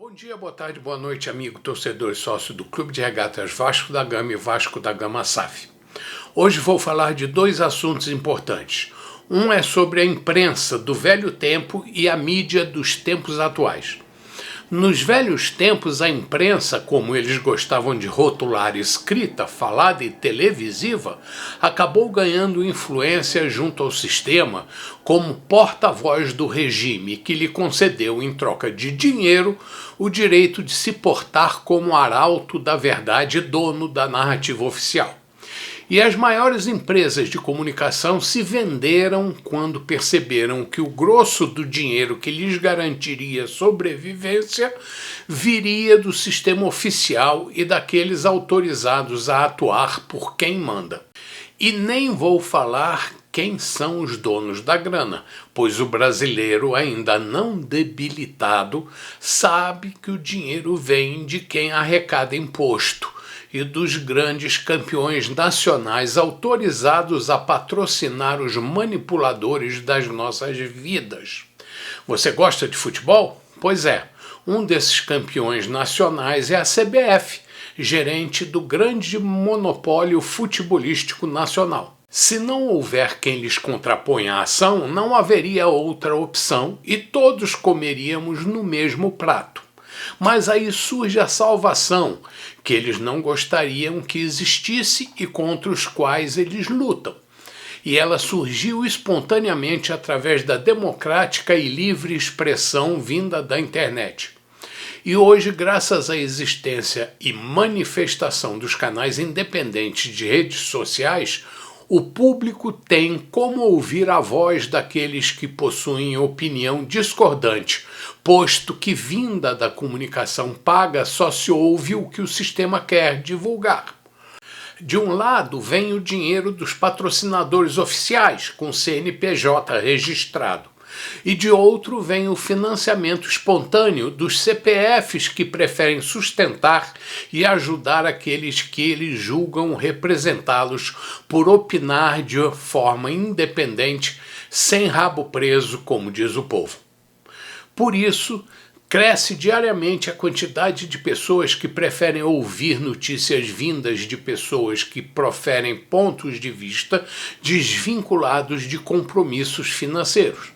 Bom dia, boa tarde, boa noite, amigo, torcedor e sócio do Clube de Regatas Vasco da Gama e Vasco da Gama SAF. Hoje vou falar de dois assuntos importantes. Um é sobre a imprensa do velho tempo e a mídia dos tempos atuais. Nos velhos tempos, a imprensa, como eles gostavam de rotular escrita, falada e televisiva, acabou ganhando influência junto ao sistema como porta-voz do regime, que lhe concedeu, em troca de dinheiro, o direito de se portar como arauto da verdade e dono da narrativa oficial. E as maiores empresas de comunicação se venderam quando perceberam que o grosso do dinheiro que lhes garantiria sobrevivência viria do sistema oficial e daqueles autorizados a atuar por quem manda. E nem vou falar quem são os donos da grana, pois o brasileiro, ainda não debilitado, sabe que o dinheiro vem de quem arrecada imposto e dos grandes campeões nacionais autorizados a patrocinar os manipuladores das nossas vidas. Você gosta de futebol? Pois é, um desses campeões nacionais é a CBF, gerente do grande monopólio futebolístico nacional. Se não houver quem lhes contraponha a ação, não haveria outra opção e todos comeríamos no mesmo prato. Mas aí surge a salvação, que eles não gostariam que existisse e contra os quais eles lutam. E ela surgiu espontaneamente através da democrática e livre expressão vinda da internet. E hoje, graças à existência e manifestação dos canais independentes de redes sociais, o público tem como ouvir a voz daqueles que possuem opinião discordante, posto que, vinda da comunicação paga, só se ouve o que o sistema quer divulgar. De um lado vem o dinheiro dos patrocinadores oficiais, com CNPJ registrado, e de outro vem o financiamento espontâneo dos CPFs que preferem sustentar e ajudar aqueles que eles julgam representá-los por opinar de forma independente, sem rabo preso, como diz o povo. Por isso, cresce diariamente a quantidade de pessoas que preferem ouvir notícias vindas de pessoas que proferem pontos de vista desvinculados de compromissos financeiros.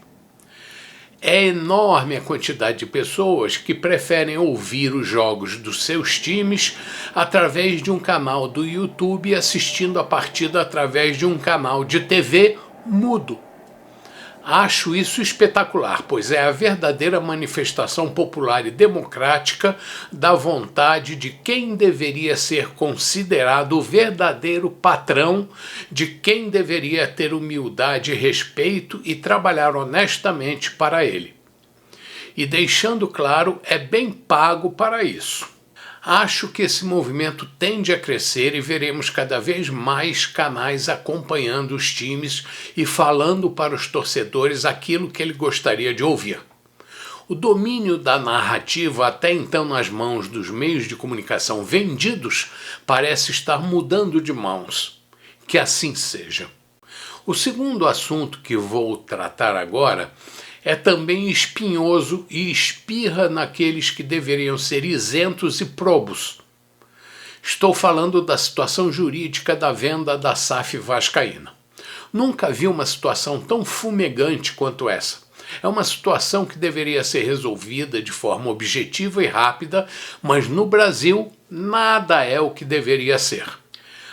É enorme a quantidade de pessoas que preferem ouvir os jogos dos seus times através de um canal do YouTube, assistindo a partida através de um canal de TV mudo. Acho isso espetacular, pois é a verdadeira manifestação popular e democrática da vontade de quem deveria ser considerado o verdadeiro patrão, de quem deveria ter humildade e respeito e trabalhar honestamente para ele. E deixando claro, é bem pago para isso. Acho que esse movimento tende a crescer e veremos cada vez mais canais acompanhando os times e falando para os torcedores aquilo que ele gostaria de ouvir. O domínio da narrativa, até então nas mãos dos meios de comunicação vendidos, parece estar mudando de mãos. Que assim seja. O segundo assunto que vou tratar agora é também espinhoso e espirra naqueles que deveriam ser isentos e probos. Estou falando da situação jurídica da venda da SAF vascaína. Nunca vi uma situação tão fumegante quanto essa. É uma situação que deveria ser resolvida de forma objetiva e rápida, mas no Brasil nada é o que deveria ser.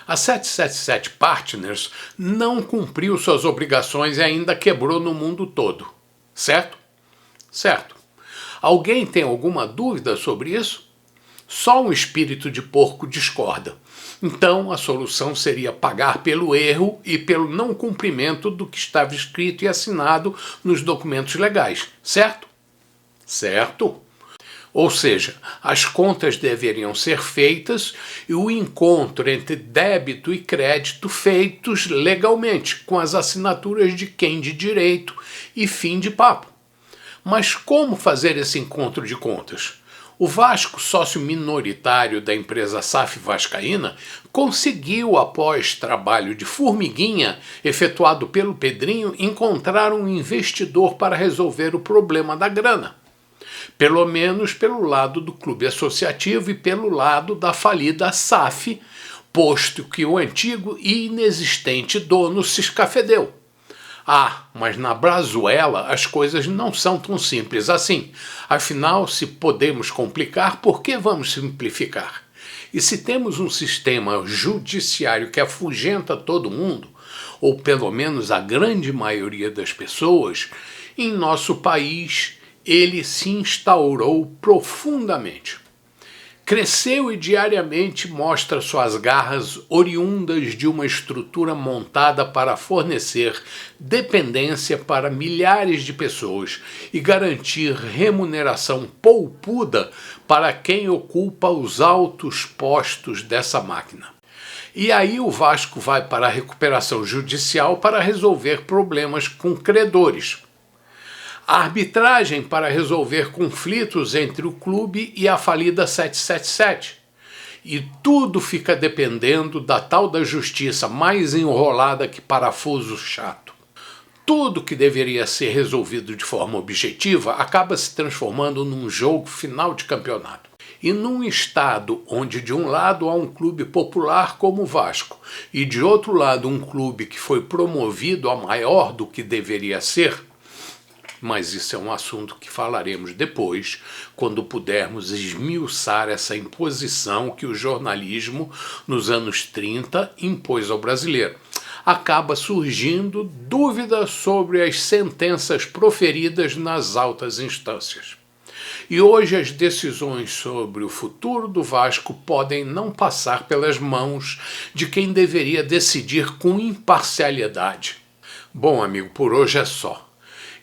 A 777 Partners não cumpriu suas obrigações e ainda quebrou no mundo todo. Certo? Certo. Alguém tem alguma dúvida sobre isso? Só um espírito de porco discorda. Então, a solução seria pagar pelo erro e pelo não cumprimento do que estava escrito e assinado nos documentos legais. Certo? Certo. Ou seja, as contas deveriam ser feitas e o encontro entre débito e crédito feitos legalmente, com as assinaturas de quem de direito e fim de papo. Mas como fazer esse encontro de contas? O Vasco, sócio minoritário da empresa SAF Vascaína, conseguiu, após trabalho de formiguinha efetuado pelo Pedrinho, encontrar um investidor para resolver o problema da grana. pelo menos pelo lado do clube associativo e pelo lado da falida SAF, posto que o antigo e inexistente dono se escafedeu. Ah, mas na Brazuela as coisas não são tão simples assim. Afinal, se podemos complicar, por que vamos simplificar? E se temos um sistema judiciário que afugenta todo mundo, ou pelo menos a grande maioria das pessoas, em nosso país ele se instaurou profundamente. Cresceu e diariamente mostra suas garras oriundas de uma estrutura montada para fornecer dependência para milhares de pessoas e garantir remuneração poupuda para quem ocupa os altos postos dessa máquina. E aí o Vasco vai para a recuperação judicial para resolver problemas com credores. A arbitragem para resolver conflitos entre o clube e a falida 777. E tudo fica dependendo da tal da justiça mais enrolada que parafuso chato. Tudo que deveria ser resolvido de forma objetiva acaba se transformando num jogo final de campeonato. E num estado onde de um lado há um clube popular como o Vasco e de outro lado um clube que foi promovido a maior do que deveria ser, mas isso é um assunto que falaremos depois, quando pudermos esmiuçar essa imposição que o jornalismo, nos anos 30, impôs ao brasileiro. Acaba surgindo dúvida sobre as sentenças proferidas nas altas instâncias. E hoje as decisões sobre o futuro do Vasco podem não passar pelas mãos de quem deveria decidir com imparcialidade. Bom, amigo, por hoje é só.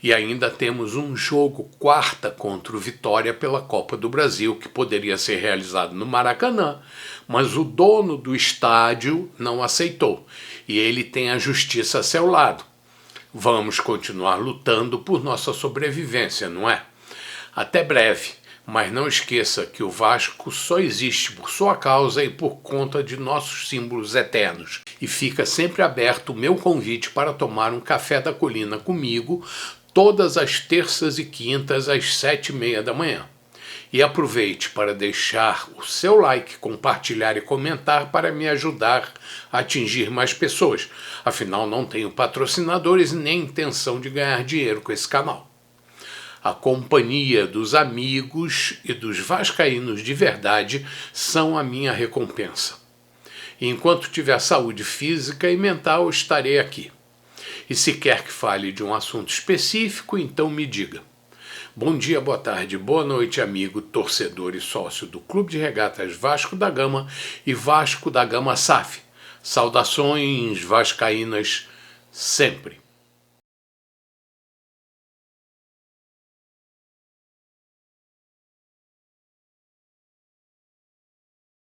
E ainda temos um jogo quarta contra o Vitória pela Copa do Brasil, que poderia ser realizado no Maracanã, mas o dono do estádio não aceitou, e ele tem a justiça a seu lado. Vamos continuar lutando por nossa sobrevivência, não é? Até breve, mas não esqueça que o Vasco só existe por sua causa e por conta de nossos símbolos eternos. E fica sempre aberto o meu convite para tomar um café da colina comigo, todas as terças e quintas às 7h30 da manhã. E aproveite para deixar o seu like, compartilhar e comentar para me ajudar a atingir mais pessoas. Afinal, não tenho patrocinadores nem intenção de ganhar dinheiro com esse canal. A companhia dos amigos e dos vascaínos de verdade são a minha recompensa. E enquanto tiver saúde física e mental, estarei aqui. E se quer que fale de um assunto específico, então me diga. Bom dia, boa tarde, boa noite, amigo, torcedor e sócio do Clube de Regatas Vasco da Gama e Vasco da Gama SAF. Saudações vascaínas sempre.